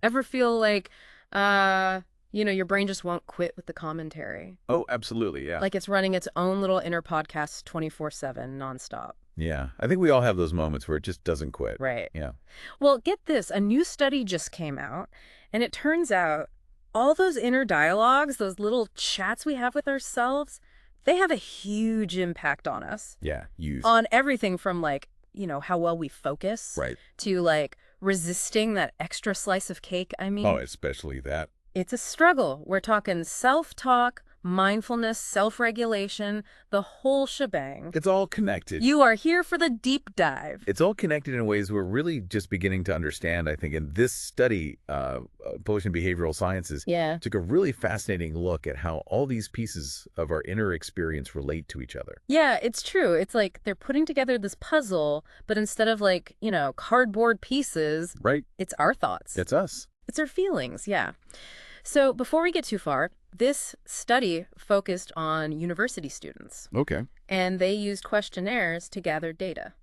Ever feel like, your brain just won't quit with the commentary? Oh, absolutely, yeah. Like it's running its own little inner podcast 24/7 nonstop. Yeah. I think we all have those moments where it just doesn't quit. Right. Yeah. Well, get this, a new study just came out, and it turns out all those inner dialogues, those little chats we have with ourselves, they have a huge impact on us. Yeah. Use. On everything from how well we focus Right. to resisting that extra slice of cake. I Oh, mean, especially that. it's a struggle. We're talking self-talk, mindfulness, self-regulation, the whole shebang. It's all connected. You are here for the deep dive. It's all connected in ways we're really just beginning to understand, I think. And this study, published in Behavioral Sciences, Yeah. took a really fascinating look at how all these pieces of our inner experience relate to each other. Yeah, it's true. It's like they're putting together this puzzle, but instead of cardboard pieces, Right? it's our thoughts. That's us. It's our feelings, yeah. So before we get too far, this study focused on university students, Okay. and they used questionnaires to gather data.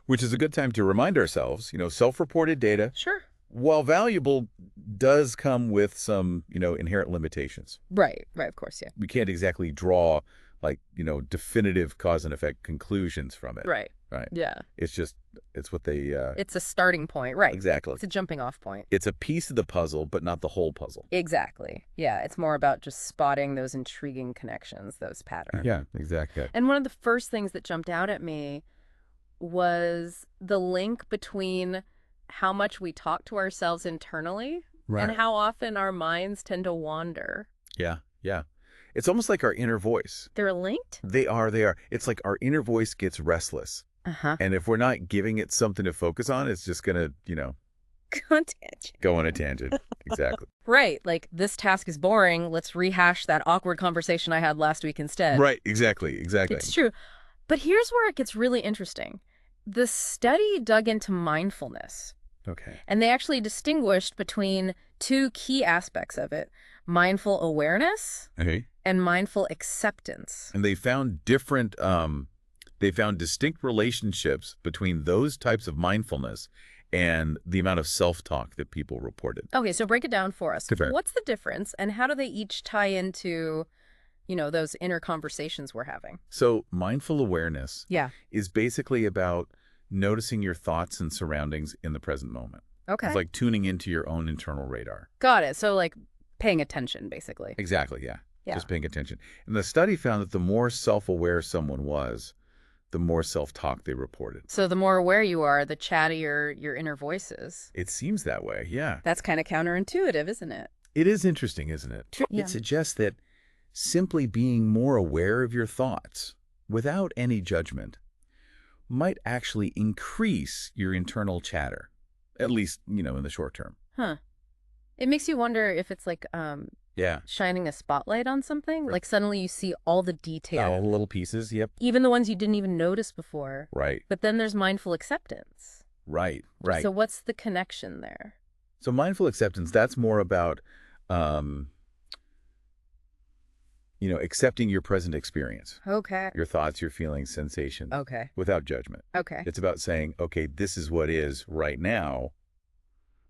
Which is a good time to remind ourselves, self-reported data, Sure. while valuable, does come with some, inherent limitations. Right, of course, yeah. We can't exactly draw, definitive cause and effect conclusions from it. Right. Right. Yeah. It's what they... It's a starting point, right. Exactly. It's a jumping off point. It's a piece of the puzzle, but not the whole puzzle. Exactly. Yeah, it's more about just spotting those intriguing connections, those patterns. Yeah, exactly. And one of the first things that jumped out at me was the link between how much we talk to ourselves internally and how often our minds tend to wander. Yeah, yeah. It's almost like our inner voice. They're linked? They are. It's like our inner voice gets restless. Uh-huh. And if we're not giving it something to focus on, it's just going to, Tangent. go on a tangent. Exactly. Right. Like, this task is boring. Let's rehash that awkward conversation I had last week instead. Right. Exactly. It's true. But here's where it gets really interesting. The study dug into mindfulness. Okay. And they actually distinguished between two key aspects of it: mindful awareness Okay. and mindful acceptance. And they found distinct relationships between those types of mindfulness and the amount of self-talk that people reported. Okay, so break it down for us. Okay. What's the difference, and how do they each tie into, those inner conversations we're having? So mindful awareness Yeah. is basically about noticing your thoughts and surroundings in the present moment. Okay. It's like tuning into your own internal radar. Got it. So, paying attention, basically. Exactly, yeah. Yeah. Just paying attention. And the study found that the more self-aware someone was, the more self-talk they reported. So the more aware you are, the chattier your inner voice is. It seems that way, yeah. That's kind of counterintuitive, isn't it? It is interesting, isn't it? Yeah. It suggests that simply being more aware of your thoughts without any judgment might actually increase your internal chatter, at least, in the short term. Huh. It makes you wonder if it's Yeah. shining a spotlight on something. Like suddenly you see all the detail, All the little pieces, yep. even the ones you didn't even notice before. Right, But then there's mindful acceptance. right. So what's the connection there? So mindful acceptance, that's more about, accepting your present experience, Okay. your thoughts, your feelings, sensations, Okay. without judgment. Okay. It's about saying, okay, this is what is right now,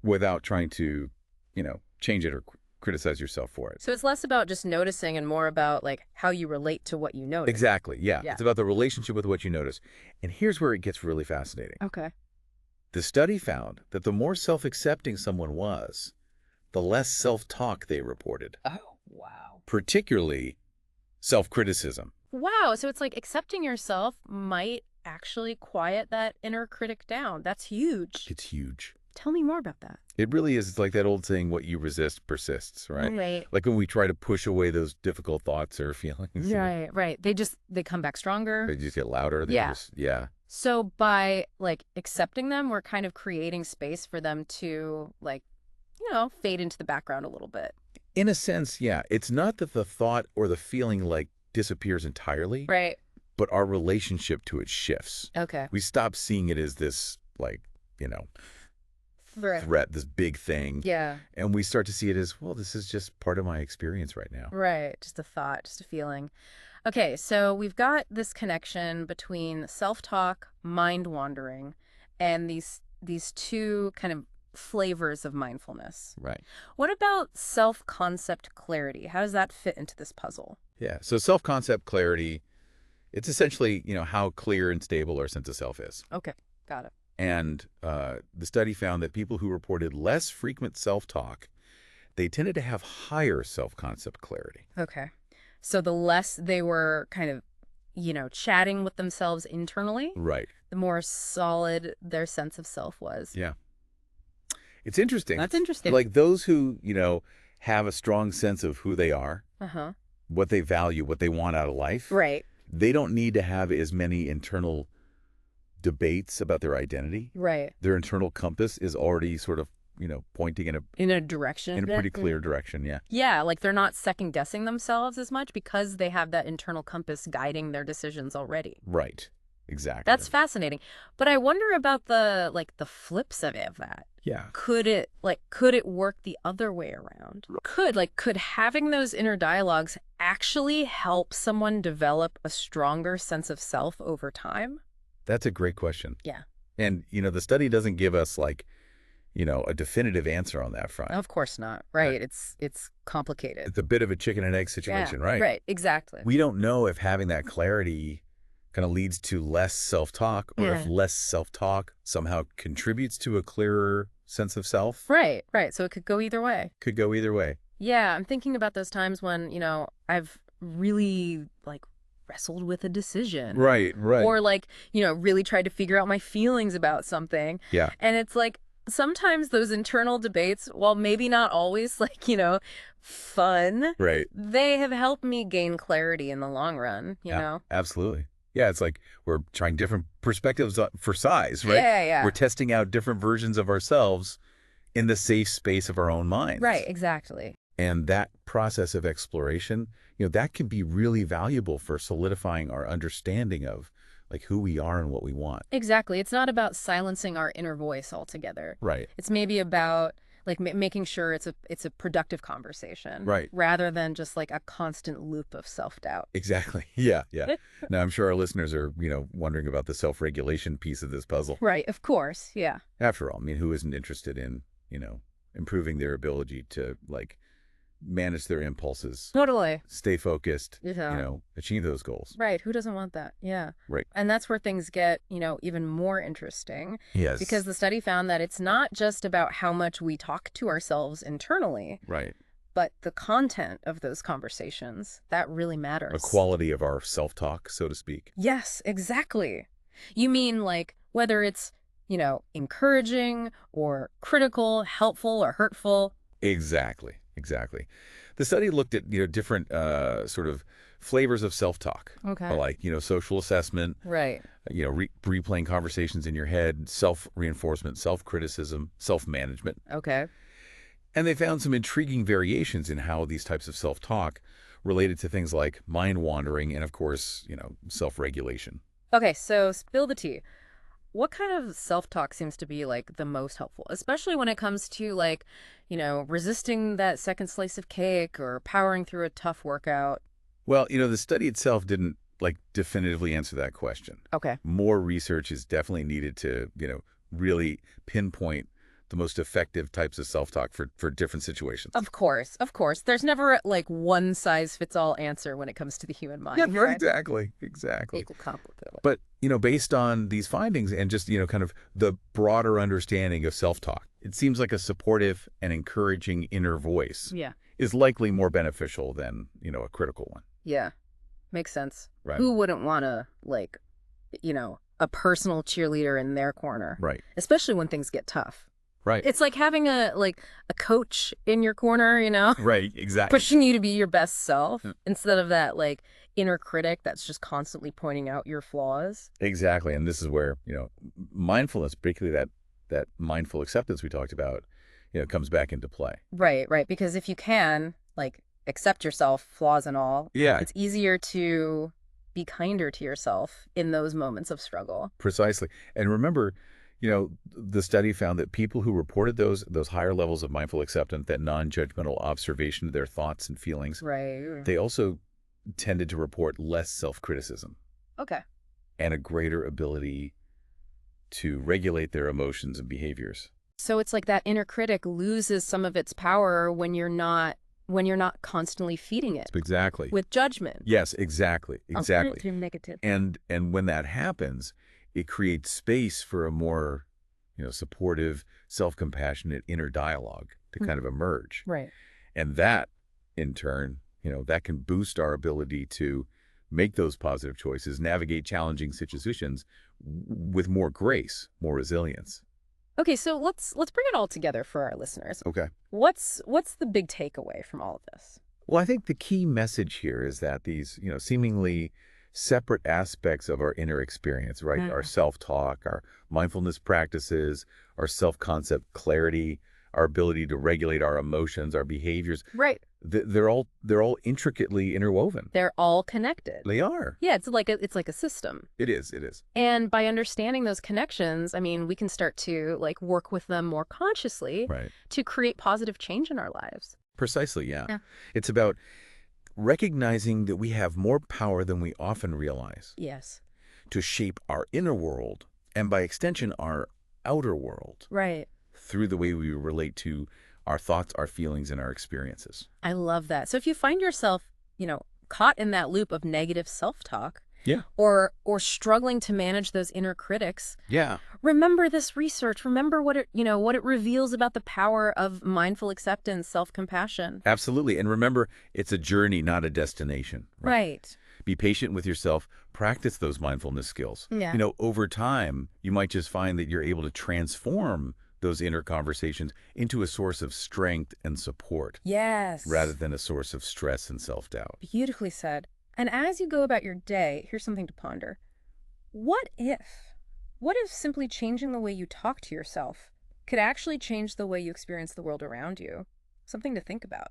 without trying to, change it or criticize yourself for it. So it's less about just noticing and more about how you relate to what you notice. Exactly, yeah. Yeah. It's about the relationship with what you notice. And here's where it gets really fascinating. Okay. The study found that the more self-accepting someone was, the less self-talk they reported, Oh, wow. particularly self-criticism. Wow. So it's like accepting yourself might actually quiet that inner critic down. That's huge. It's huge. Tell me more about that. It really is. It's like that old saying, what you resist persists, right? Right. Like when we try to push away those difficult thoughts or feelings. Right. They come back stronger. They just get louder. Yeah. Yeah. So by accepting them, we're kind of creating space for them to fade into the background a little bit. In a sense, yeah. It's not that the thought or the feeling disappears entirely, Right. but our relationship to it shifts. Okay. We stop seeing it as this threat, this big thing. Yeah. And we start to see it as, well, this is just part of my experience right now. Right. Just a thought, just a feeling. Okay, so we've got this connection between self-talk, mind wandering, and these two kind of flavors of mindfulness. Right. What about self-concept clarity? How does that fit into this puzzle? Yeah. So self-concept clarity, it's essentially, how clear and stable our sense of self is. Okay, got it. And the study found that people who reported less frequent self-talk, they tended to have higher self-concept clarity. Okay. So the less they were kind of, chatting with themselves internally, Right. the more solid their sense of self was. Yeah. It's interesting. That's interesting. Like those who, have a strong sense of who they are, Uh-huh. what they value, what they want out of life. Right. They don't need to have as many internal debates about their identity. Right. Their internal compass is already sort of, pointing In a direction. in a pretty clear direction. Yeah. Yeah, like they're not second guessing themselves as much because they have that internal compass guiding their decisions already. Right. Exactly. That's fascinating. But I wonder about the flips of that. Yeah. Could it work the other way around? Could having those inner dialogues actually help someone develop a stronger sense of self over time? That's a great question. Yeah. And, the study doesn't give us a definitive answer on that front. Of course not. Right. It's complicated. It's a bit of a chicken and egg situation, Yeah, right? right. Exactly. We don't know if having that clarity kind of leads to less self-talk or if less self-talk somehow contributes to a clearer sense of self. Right. So it could go either way. Could go either way. Yeah, I'm thinking about those times when, I've really wrestled with a decision. Right. Or really tried to figure out my feelings about something. Yeah. And it's sometimes those internal debates, while maybe not always fun, Right. they have helped me gain clarity in the long run, you know? Absolutely. Yeah, it's like we're trying different perspectives for size, right? Yeah. We're testing out different versions of ourselves in the safe space of our own minds. Right, exactly. And that process of exploration, that can be really valuable for solidifying our understanding of who we are and what we want. Exactly. It's not about silencing our inner voice altogether. Right. It's maybe about making sure it's a productive conversation. Right. Rather than just a constant loop of self-doubt. Exactly. Yeah. Now, I'm sure our listeners are, wondering about the self-regulation piece of this puzzle. Right. Of course. Yeah. After all, who isn't interested in, improving their ability to manage their impulses, Totally. stay focused, Yeah. achieve those goals. Right. Who doesn't want that? Yeah. Right. And that's where things get, even more interesting. Yes. Because the study found that it's not just about how much we talk to ourselves internally, Right. but the content of those conversations. That really matters. The quality of our self-talk, so to speak. Yes, exactly. You mean whether it's, encouraging or critical, helpful or hurtful? Exactly. The study looked at, different sort of flavors of self-talk. Okay. Social assessment, Right. Replaying conversations in your head, self-reinforcement, self-criticism, self-management. Okay. And they found some intriguing variations in how these types of self-talk related to things like mind wandering and, of course, self-regulation. Okay, so spill the tea. What kind of self-talk seems to be the most helpful, especially when it comes to resisting that second slice of cake or powering through a tough workout? Well, the study itself didn't definitively answer that question. Okay. More research is definitely needed to, really pinpoint the most effective types of self-talk for different situations. Of course. There's never one size fits all answer when it comes to the human mind. Yeah, right? exactly. Equal complicated. But, based on these findings and just, kind of the broader understanding of self-talk, it seems like a supportive and encouraging inner voice is likely more beneficial than, a critical one. Yeah. Makes sense. Right. Who wouldn't want to a personal cheerleader in their corner? Right. Especially when things get tough. Right. It's like having a coach in your corner, Right, exactly. pushing you to be your best self instead of that inner critic that's just constantly pointing out your flaws. Exactly. And this is where, mindfulness, particularly that mindful acceptance we talked about, comes back into play. Right. Because if you can accept yourself, flaws and all, it's easier to be kinder to yourself in those moments of struggle. Precisely. And remember, the study found that people who reported those higher levels of mindful acceptance, that non-judgmental observation of their thoughts and feelings, right, they also tended to report less self-criticism. Okay. And a greater ability to regulate their emotions and behaviors. So it's like that inner critic loses some of its power when you're not constantly feeding it Exactly. with judgment. Yes, exactly. Exactly. Alternative negative. And when that happens, it creates space for a more, supportive, self-compassionate inner dialogue to kind of emerge. Right. And that, in turn, that can boost our ability to make those positive choices, navigate challenging situations with more grace, more resilience. Okay, so let's bring it all together for our listeners. Okay. What's the big takeaway from all of this? Well, I think the key message here is that these, seemingly separate aspects of our inner experience, right? Our self-talk, our mindfulness practices, our self-concept clarity, our ability to regulate our emotions, our behaviors, Right. they're all intricately interwoven. They're all connected. They are. Yeah, it's like a system. It is. It is. And by understanding those connections, I mean, we can start to like work with them more consciously Right. to create positive change in our lives. Precisely, yeah. Yeah. It's about recognizing that we have more power than we often realize Yes. to shape our inner world and, by extension, our outer world Right. through the way we relate to our thoughts, our feelings, and our experiences. I love that. So if you find yourself, caught in that loop of negative self-talk Yeah. or struggling to manage those inner critics, Yeah. remember this research. Remember what it reveals about the power of mindful acceptance, self-compassion. Absolutely. And remember, it's a journey, not a destination. Right. Be patient with yourself. Practice those mindfulness skills. Yeah. Over time, you might just find that you're able to transform those inner conversations into a source of strength and support Yes. rather than a source of stress and self-doubt. Beautifully said. And as you go about your day, here's something to ponder. What if? What if simply changing the way you talk to yourself could actually change the way you experience the world around you? Something to think about.